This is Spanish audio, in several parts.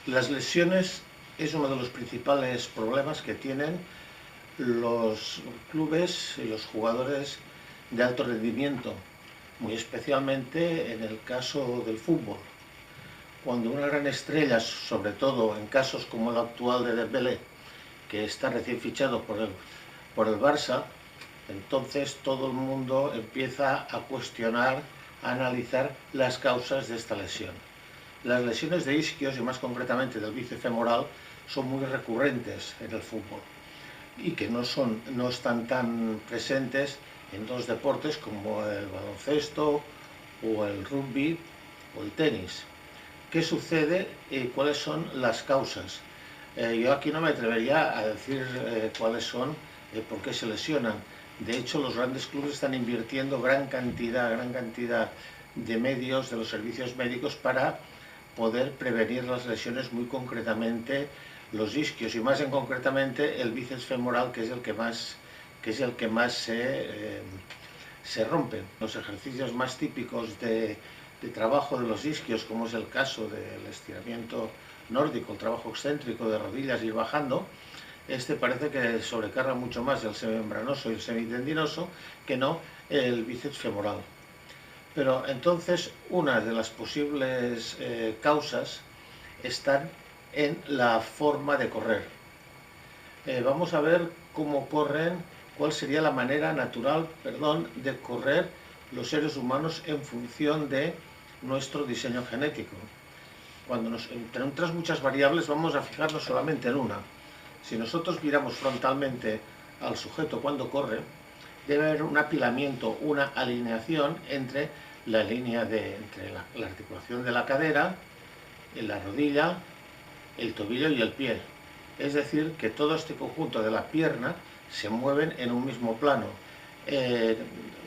Las lesiones es uno de los principales problemas que tienen los clubes y los jugadores de alto rendimiento, muy especialmente en el caso del fútbol. Cuando una gran estrella, sobre todo en casos como el actual de Dembélé, que está recién fichado por el Barça, entonces todo el mundo empieza a cuestionar, a analizar las causas de esta lesión. Las lesiones de isquios, y más concretamente del bíceps femoral, son muy recurrentes en el fútbol y que no están tan presentes en dos deportes como el baloncesto o el rugby o el tenis. ¿Qué sucede y cuáles son las causas? Yo aquí no me atrevería a decir cuáles son, por qué se lesionan. De hecho, los grandes clubes están invirtiendo gran cantidad de medios de los servicios médicos para poder prevenir las lesiones, muy concretamente los isquios y más en concretamente el bíceps femoral, que es el que más se rompe. Los ejercicios más típicos de trabajo de los isquios, como es el caso del estiramiento nórdico, el trabajo excéntrico de rodillas, ir bajando, parece que sobrecarga mucho más el semimembranoso y el semitendinoso que no el bíceps femoral. Pero entonces una de las posibles causas están en la forma de correr. Vamos a ver cómo corren, cuál sería la manera natural, de correr los seres humanos en función de nuestro diseño genético. Entre otras muchas variables, vamos a fijarnos solamente en una. Si nosotros miramos frontalmente al sujeto cuando corre, debe haber un apilamiento, una alineación entre la línea entre la articulación de la cadera, la rodilla, el tobillo y el pie. Es decir, que todo este conjunto de la pierna se mueven en un mismo plano.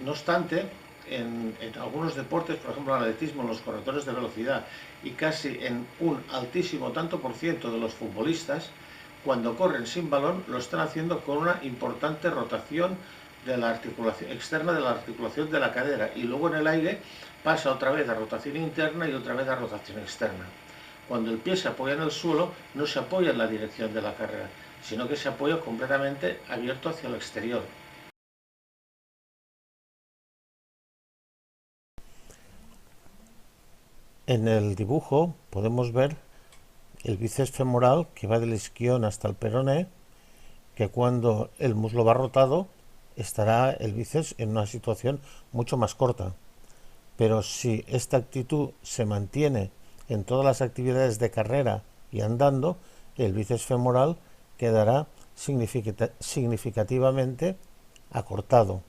No obstante, en algunos deportes, por ejemplo en el atletismo, en los corredores de velocidad y casi en un altísimo tanto por ciento de los futbolistas, cuando corren sin balón lo están haciendo con una importante rotación de la articulación externa, de la articulación de la cadera, y luego en el aire pasa otra vez a rotación interna y otra vez a rotación externa. Cuando el pie se apoya en el suelo, no se apoya en la dirección de la carrera, sino que se apoya completamente abierto hacia el exterior. En el dibujo podemos ver el bíceps femoral que va del isquion hasta el peroné, que cuando el muslo va rotado estará el bíceps en una situación mucho más corta. Pero si esta actitud se mantiene en todas las actividades de carrera y andando, el bíceps femoral quedará significativamente acortado.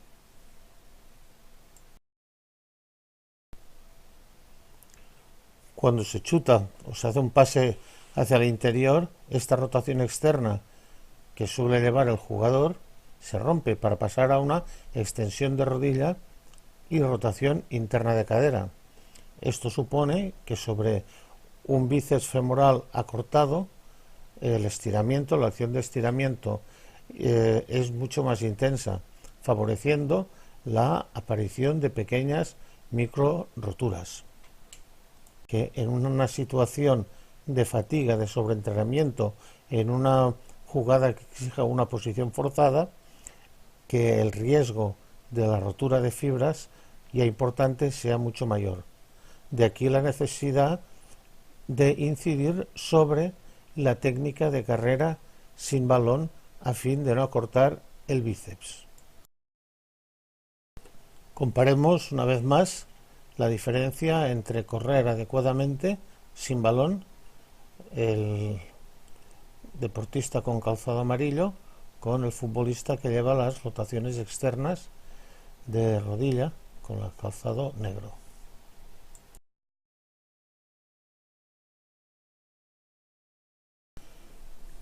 Cuando se chuta o se hace un pase hacia el interior, esta rotación externa que suele llevar el jugador se rompe para pasar a una extensión de rodilla y rotación interna de cadera. Esto supone que sobre un bíceps femoral acortado, el estiramiento, la acción de estiramiento es mucho más intensa, favoreciendo la aparición de pequeñas micro roturas, que en una situación de fatiga, de sobreentrenamiento, en una jugada que exija una posición forzada, que el riesgo de la rotura de fibras ya importante sea mucho mayor. De aquí la necesidad de incidir sobre la técnica de carrera sin balón a fin de no acortar el bíceps. Comparemos una vez más la diferencia entre correr adecuadamente sin balón, el deportista con calzado amarillo, con el futbolista que lleva las rotaciones externas de rodilla con el calzado negro.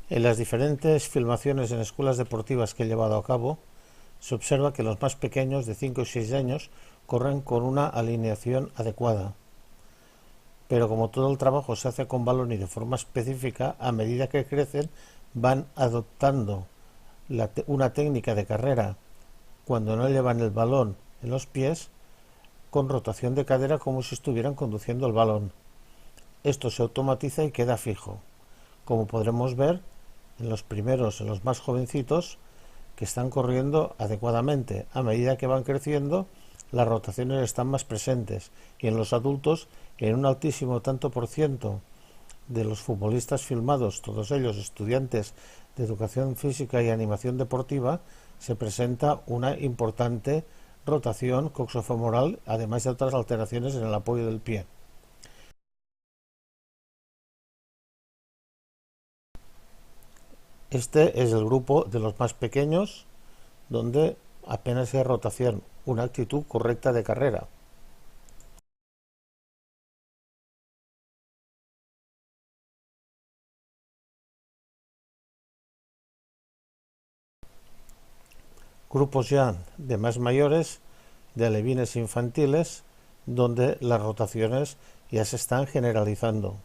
En las diferentes filmaciones en escuelas deportivas que he llevado a cabo, se observa que los más pequeños, de 5 y 6 años, corren con una alineación adecuada. Pero como todo el trabajo se hace con balón y de forma específica, a medida que crecen van adoptando una técnica de carrera cuando no llevan el balón en los pies, con rotación de cadera como si estuvieran conduciendo el balón. Esto se automatiza y queda fijo. como podremos ver en los primeros, en los más jovencitos, que están corriendo adecuadamente. A medida que van creciendo, las rotaciones están más presentes, y en los adultos, en un altísimo tanto por ciento de los futbolistas filmados, todos ellos estudiantes de educación física y animación deportiva, se presenta una importante rotación coxofemoral, además de otras alteraciones en el apoyo del pie. Este es el grupo de los más pequeños, donde apenas hay rotación, una actitud correcta de carrera. Grupos ya de más mayores, de alevines infantiles, donde las rotaciones ya se están generalizando.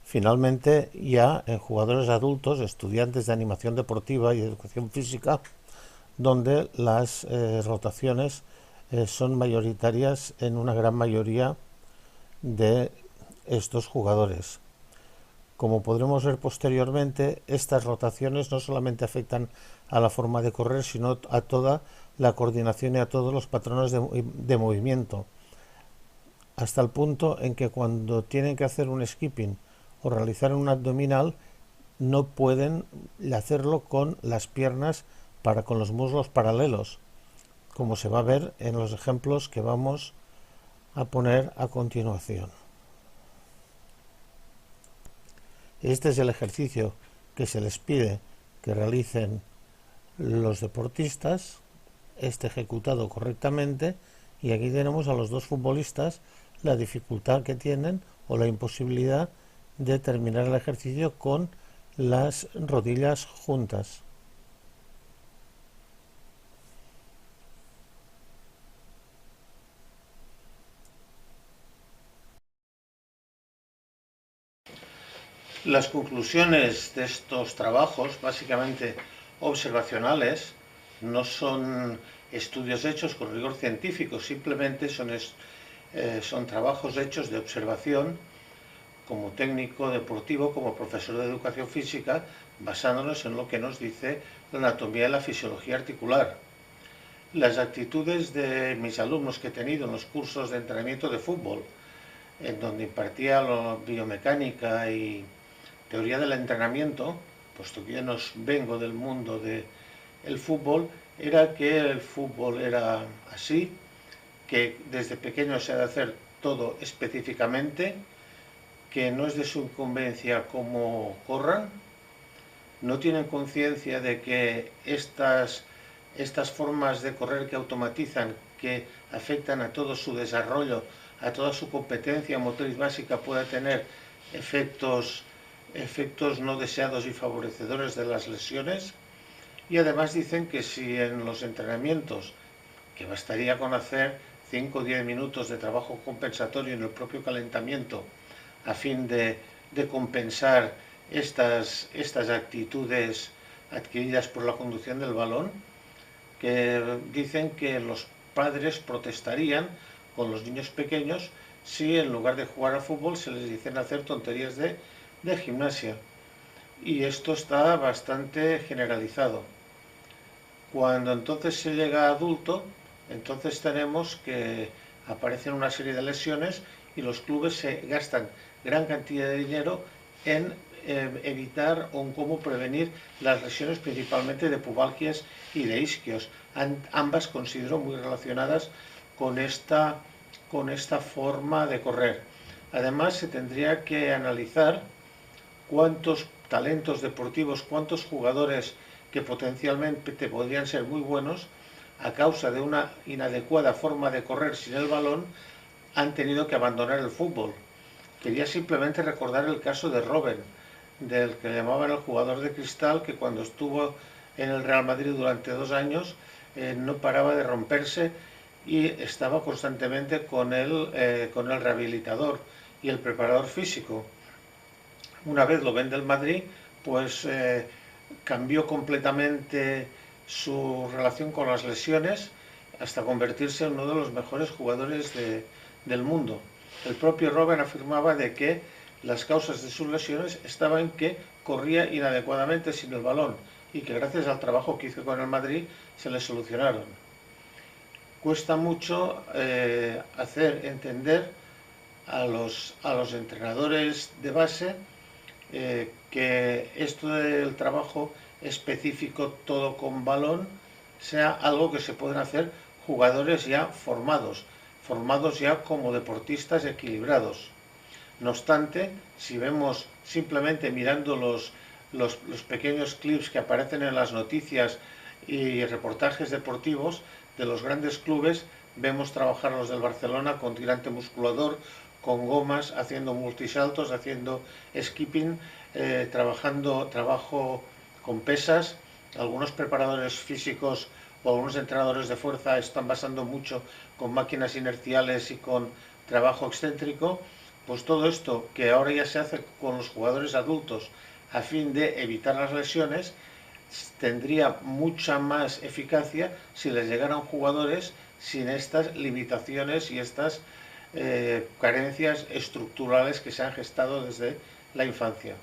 Finalmente, ya en jugadores adultos, estudiantes de animación deportiva y educación física, donde las rotaciones son mayoritarias en una gran mayoría de estos jugadores. Como podremos ver posteriormente, estas rotaciones no solamente afectan a la forma de correr, sino a toda la coordinación y a todos los patrones de movimiento, hasta el punto en que cuando tienen que hacer un skipping o realizar un abdominal, no pueden hacerlo con las piernas con los muslos paralelos, como se va a ver en los ejemplos que vamos a poner a continuación. Este es el ejercicio que se les pide que realicen los deportistas, ejecutado correctamente, y aquí tenemos a los dos futbolistas la dificultad que tienen o la imposibilidad de terminar el ejercicio con las rodillas juntas. Las conclusiones de estos trabajos, básicamente observacionales, no son estudios hechos con rigor científico, simplemente son trabajos hechos de observación como técnico deportivo, como profesor de educación física, basándonos en lo que nos dice la anatomía y la fisiología articular. Las actitudes de mis alumnos que he tenido en los cursos de entrenamiento de fútbol, en donde impartía biomecánica y teoría del entrenamiento, puesto que yo no vengo del mundo del fútbol, era que el fútbol era así, que desde pequeño se ha de hacer todo específicamente, que no es de su incumbencia cómo corran, no tienen conciencia de que estas formas de correr que automatizan, que afectan a todo su desarrollo, a toda su competencia motriz básica, pueda tener efectos no deseados y favorecedores de las lesiones. Y además dicen que si en los entrenamientos, que bastaría con hacer 5 o 10 minutos de trabajo compensatorio en el propio calentamiento a fin de compensar estas actitudes adquiridas por la conducción del balón, que dicen que los padres protestarían con los niños pequeños si en lugar de jugar al fútbol se les dicen hacer tonterías de gimnasia. Y esto está bastante generalizado. Cuando entonces se llega a adulto, entonces tenemos que aparecen una serie de lesiones y los clubes se gastan gran cantidad de dinero en evitar o en cómo prevenir las lesiones, principalmente de pubalgias y de isquios. Ambas considero muy relacionadas con esta forma de correr. Además, se tendría que analizar cuántos talentos deportivos, cuántos jugadores que potencialmente podrían ser muy buenos, a causa de una inadecuada forma de correr sin el balón, han tenido que abandonar el fútbol. Quería simplemente recordar el caso de Robben, del que llamaban el jugador de cristal, que cuando estuvo en el Real Madrid durante 2 años no paraba de romperse y estaba constantemente con el rehabilitador y el preparador físico. Una vez lo vende el Madrid, pues cambió completamente su relación con las lesiones hasta convertirse en uno de los mejores jugadores del mundo. El propio Robben afirmaba de que las causas de sus lesiones estaban en que corría inadecuadamente sin el balón y que gracias al trabajo que hizo con el Madrid se le solucionaron. Cuesta mucho hacer entender a los entrenadores de base que esto del trabajo específico todo con balón sea algo que se pueden hacer jugadores ya formados ya como deportistas equilibrados. No obstante, si vemos simplemente mirando los pequeños clips que aparecen en las noticias y reportajes deportivos de los grandes clubes, vemos trabajar a los del Barcelona con tirante musculador, con gomas, haciendo multisaltos, haciendo skipping, trabajo con pesas. Algunos preparadores físicos o algunos entrenadores de fuerza están basando mucho con máquinas inerciales y con trabajo excéntrico. Pues todo esto que ahora ya se hace con los jugadores adultos a fin de evitar las lesiones, tendría mucha más eficacia si les llegaran jugadores sin estas limitaciones y estas carencias estructurales que se han gestado desde la infancia.